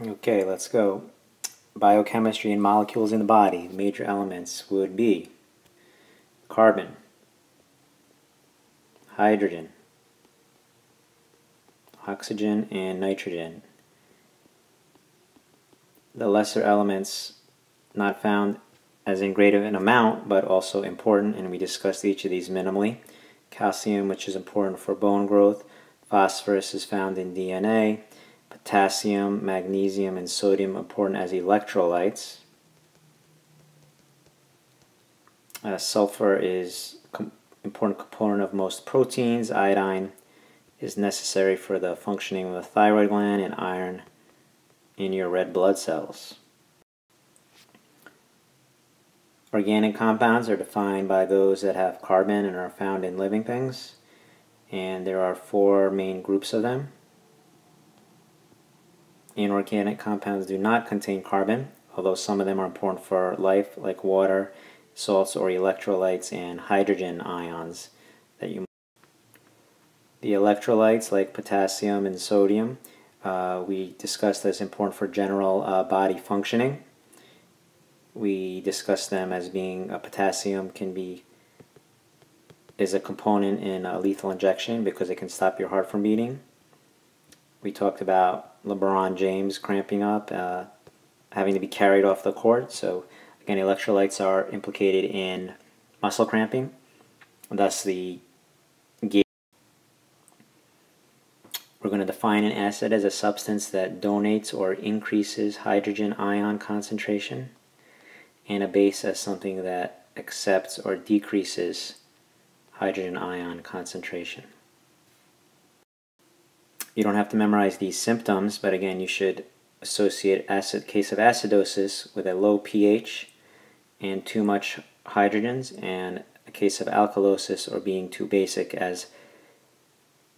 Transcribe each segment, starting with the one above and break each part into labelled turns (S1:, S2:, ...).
S1: Okay, let's go. Biochemistry and molecules in the body. Major elements would be carbon, hydrogen, oxygen, and nitrogen. The lesser elements not found as in great of an amount, but also important, and we discussed each of these minimally. Calcium, which is important for bone growth. Phosphorus is found in DNA. Potassium, magnesium, and sodium important as electrolytes. Sulfur is an important component of most proteins. Iodine is necessary for the functioning of the thyroid gland, and iron in your red blood cells. Organic compounds are defined by those that have carbon and are found in living things, and there are four main groups of them. Inorganic compounds do not contain carbon, although some of them are important for life, like water, salts or electrolytes, and hydrogen ions that you. The electrolytes like potassium and sodium we discussed as important for general body functioning. We discussed them as being potassium is a component in a lethal injection because it can stop your heart from beating. We talked about LeBron James cramping up, having to be carried off the court. So again, electrolytes are implicated in muscle cramping, thus the gait. We're going to define an acid as a substance that donates or increases hydrogen ion concentration, and a base as something that accepts or decreases hydrogen ion concentration. You don't have to memorize these symptoms, but again, you should associate case of acidosis with a low pH and too much hydrogens, and a case of alkalosis or being too basic as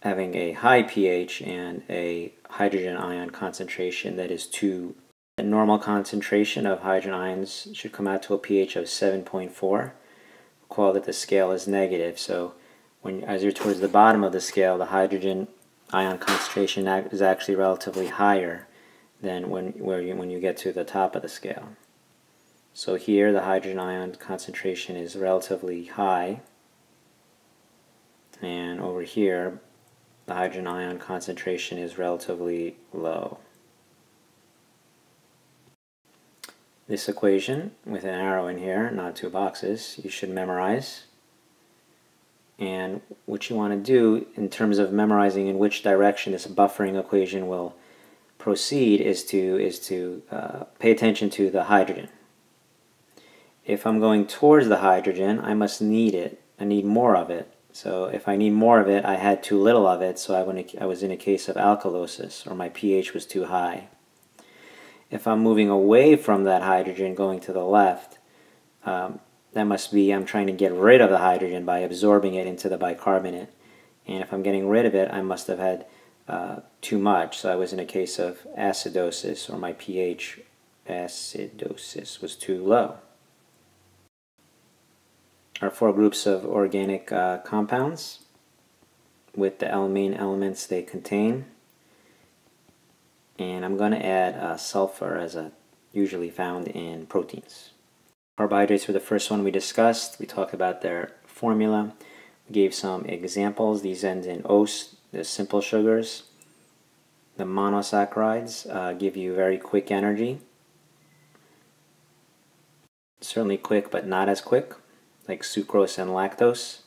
S1: having a high pH and a hydrogen ion concentration that is too. The normal concentration of hydrogen ions should come out to a pH of 7.4. Recall that the scale is negative, so as you're towards the bottom of the scale, the hydrogen ion concentration is actually relatively higher than when you get to the top of the scale. So here the hydrogen ion concentration is relatively high, and over here the hydrogen ion concentration is relatively low. This equation with an arrow in here, not two boxes, you should memorize. And what you want to do in terms of memorizing in which direction this buffering equation will proceed is to pay attention to the hydrogen. If I'm going towards the hydrogen, I must need it. I need more of it. So if I need more of it, I had too little of it, so I was in a case of alkalosis, or my pH was too high. If I'm moving away from that hydrogen going to the left, that must be I'm trying to get rid of the hydrogen by absorbing it into the bicarbonate. And if I'm getting rid of it, I must have had too much. So I was in a case of acidosis, or my pH acidosis was too low. Our four groups of organic compounds with the main elements they contain. And I'm going to add sulfur as usually found in proteins. Carbohydrates were the first one we discussed. We talked about their formula. We gave some examples. These end in ose, the simple sugars. The monosaccharides give you very quick energy. Certainly quick, but not as quick, like sucrose and lactose.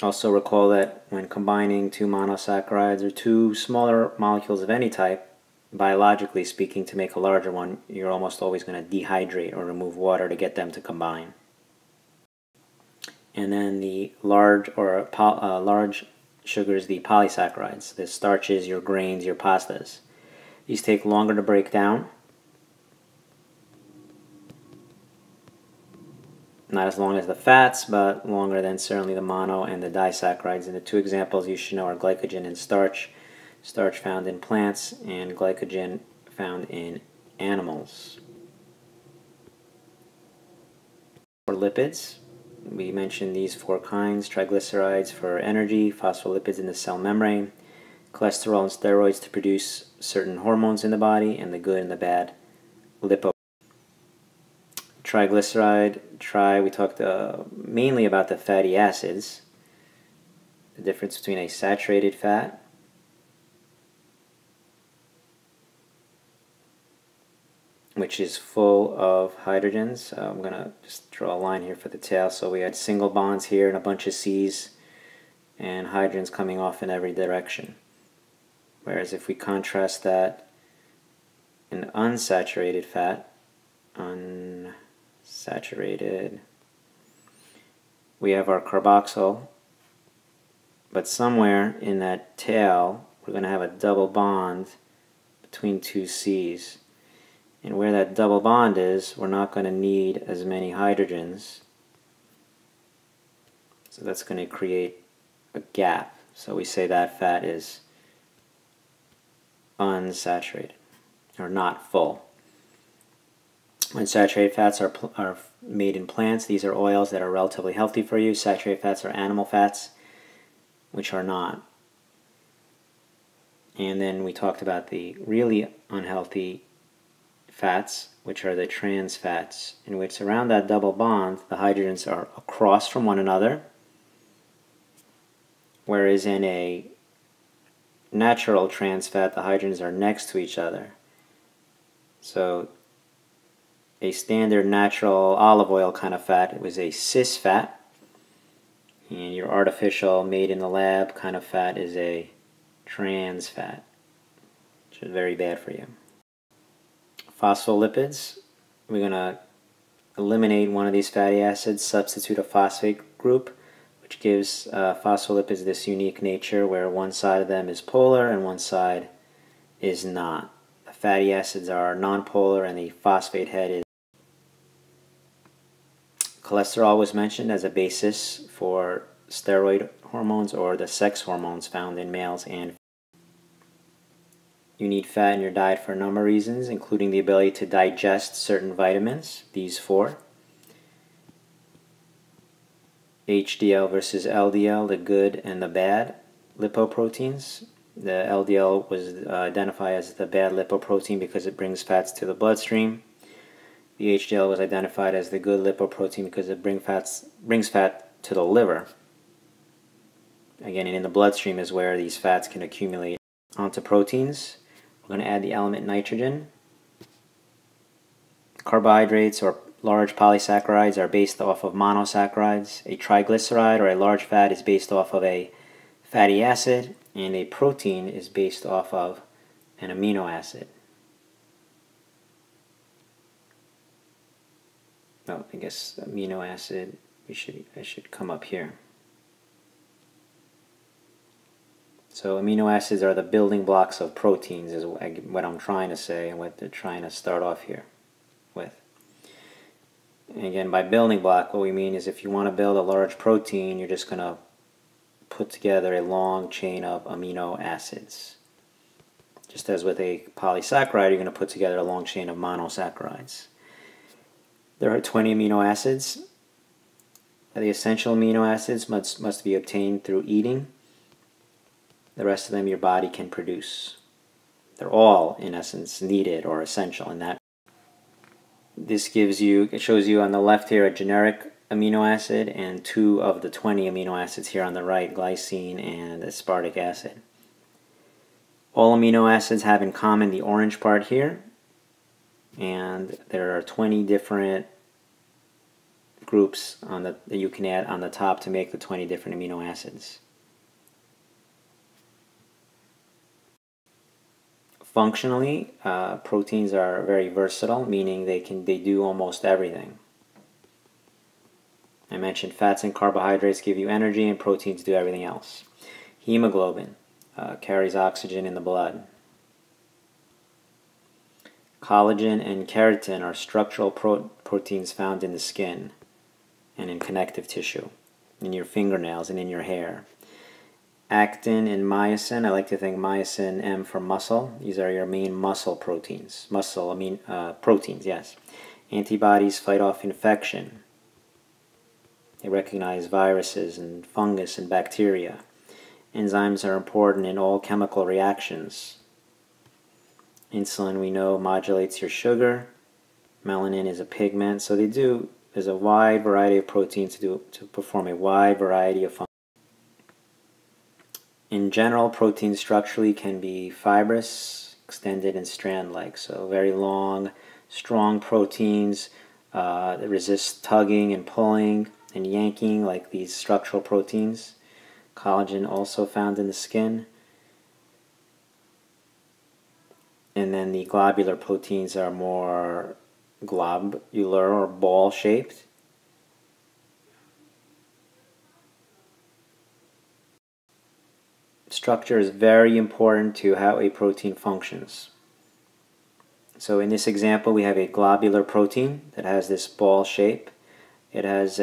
S1: Also recall that when combining two monosaccharides or two smaller molecules of any type, biologically speaking, to make a larger one, you're almost always going to dehydrate or remove water to get them to combine. And then the large sugars, the polysaccharides, the starches, your grains, your pastas. These take longer to break down. Not as long as the fats, but longer than certainly the mono and the disaccharides. And the two examples you should know are glycogen and starch. Starch found in plants and glycogen found in animals. For lipids, we mentioned these four kinds: triglycerides for energy, phospholipids in the cell membrane, cholesterol and steroids to produce certain hormones in the body, and the good and the bad lipo. Triglyceride, we talked mainly about the fatty acids, the difference between a saturated fat which is full of hydrogens. I'm going to just draw a line here for the tail. So we had single bonds here and a bunch of C's and hydrogens coming off in every direction. Whereas if we contrast that in unsaturated fat, we have our carboxyl, but somewhere in that tail we're going to have a double bond between two C's. And where that double bond is, we're not going to need as many hydrogens. So that's going to create a gap. So we say that fat is unsaturated, or not full. Unsaturated fats are made in plants. These are oils that are relatively healthy for you. Saturated fats are animal fats, which are not. And then we talked about the really unhealthy fats, which are the trans fats, in which around that double bond the hydrogens are across from one another, whereas in a natural trans fat the hydrogens are next to each other. So a standard natural olive oil kind of fat, it was a cis fat, and your artificial made in the lab kind of fat is a trans fat, which is very bad for you. Phospholipids, we're going to eliminate one of these fatty acids, substitute a phosphate group, which gives phospholipids this unique nature where one side of them is polar and one side is not. The fatty acids are nonpolar and the phosphate head is. Cholesterol was mentioned as a basis for steroid hormones or the sex hormones found in males and females. You need fat in your diet for a number of reasons, including the ability to digest certain vitamins, these four. HDL versus LDL, the good and the bad lipoproteins. The LDL was identified as the bad lipoprotein because it brings fats to the bloodstream. The HDL was identified as the good lipoprotein because it brings fat to the liver. Again, and in the bloodstream is where these fats can accumulate. Onto proteins. We're going to add the element nitrogen. Carbohydrates or large polysaccharides are based off of monosaccharides. A triglyceride or a large fat is based off of a fatty acid, and a protein is based off of an amino acid. Oh, I guess amino acid, I should come up here. So amino acids are the building blocks of proteins is what I'm trying to say and what they're trying to start off here with. And again, by building block, what we mean is if you want to build a large protein, you're just going to put together a long chain of amino acids. Just as with a polysaccharide, you're going to put together a long chain of monosaccharides. There are 20 amino acids. The essential amino acids must be obtained through eating. The rest of them your body can produce. They're all, in essence, needed or essential in that. This it shows you on the left here a generic amino acid and 2 of the 20 amino acids here on the right, glycine and aspartic acid. All amino acids have in common the orange part here, and there are 20 different groups that you can add on the top to make the 20 different amino acids. Functionally, proteins are very versatile, meaning they do almost everything. I mentioned fats and carbohydrates give you energy, and proteins do everything else. Hemoglobin carries oxygen in the blood. Collagen and keratin are structural proteins found in the skin and in connective tissue, in your fingernails and in your hair. Actin and myosin, I like to think myosin M for muscle. These are your main muscle proteins. Proteins, yes. Antibodies fight off infection. They recognize viruses and fungus and bacteria. Enzymes are important in all chemical reactions. Insulin, we know, modulates your sugar. Melanin is a pigment. So there's a wide variety of proteins to perform a wide variety of functions. In general, proteins structurally can be fibrous, extended, and strand-like. So very long, strong proteins that resist tugging and pulling and yanking, like these structural proteins. Collagen also found in the skin. And then the globular proteins are more globular or ball-shaped. Structure is very important to how a protein functions. So in this example, we have a globular protein that has this ball shape. It has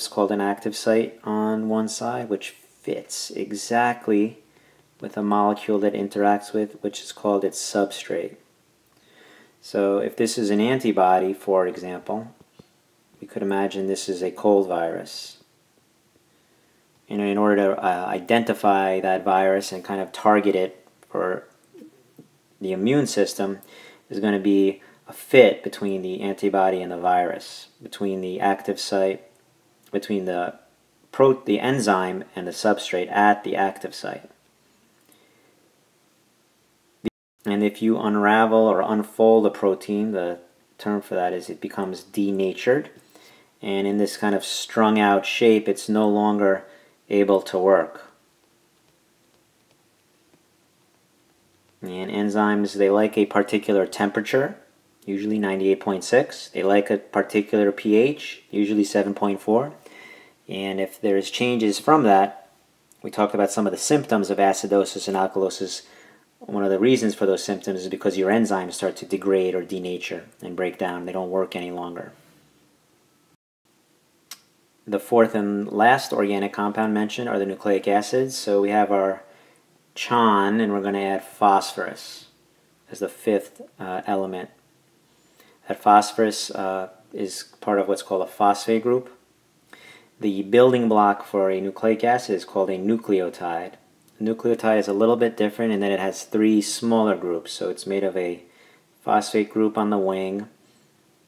S1: called an active site on one side, which fits exactly with a molecule that interacts with, which is called its substrate. So if this is an antibody, for example, we could imagine this is a cold virus. In order to identify that virus and kind of target it for the immune system, there's going to be a fit between the antibody and the virus, between the active site, between the enzyme and the substrate at the active site. And if you unravel or unfold a protein, the term for that is it becomes denatured. And in this kind of strung out shape, it's no longer able to work. And enzymes, they like a particular temperature, usually 98.6. They like a particular pH, usually 7.4. And if there's changes from that, we talked about some of the symptoms of acidosis and alkalosis. One of the reasons for those symptoms is because your enzymes start to degrade or denature and break down. They don't work any longer. The fourth and last organic compound mentioned are the nucleic acids. So we have our CHON, and we're going to add phosphorus as the fifth element. That phosphorus is part of what's called a phosphate group. The building block for a nucleic acid is called a nucleotide. A nucleotide is a little bit different in that it has three smaller groups. So it's made of a phosphate group on the wing,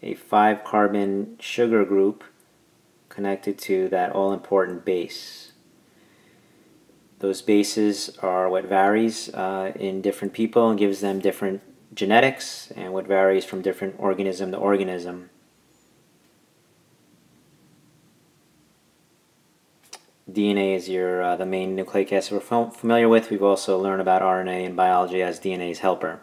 S1: a 5-carbon sugar group connected to that all-important base. Those bases are what varies in different people and gives them different genetics, and what varies from different organism to organism. DNA is the main nucleic acid we're familiar with. We've also learned about RNA in biology as DNA's helper.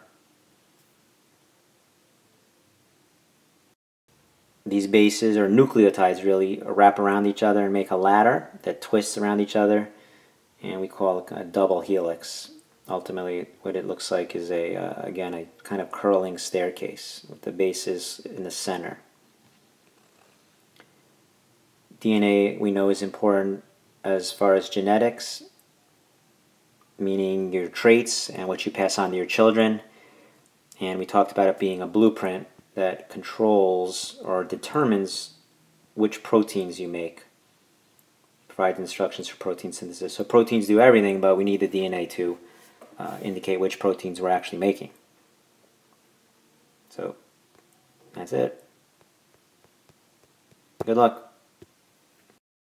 S1: These bases, or nucleotides really, wrap around each other and make a ladder that twists around each other, and we call it a double helix. Ultimately, what it looks like is again, a kind of curling staircase with the bases in the center. DNA, we know, is important as far as genetics, meaning your traits and what you pass on to your children. And we talked about it being a blueprint that controls or determines which proteins you make, provides instructions for protein synthesis. So proteins do everything, but we need the DNA to indicate which proteins we're actually making. So that's it. Good luck.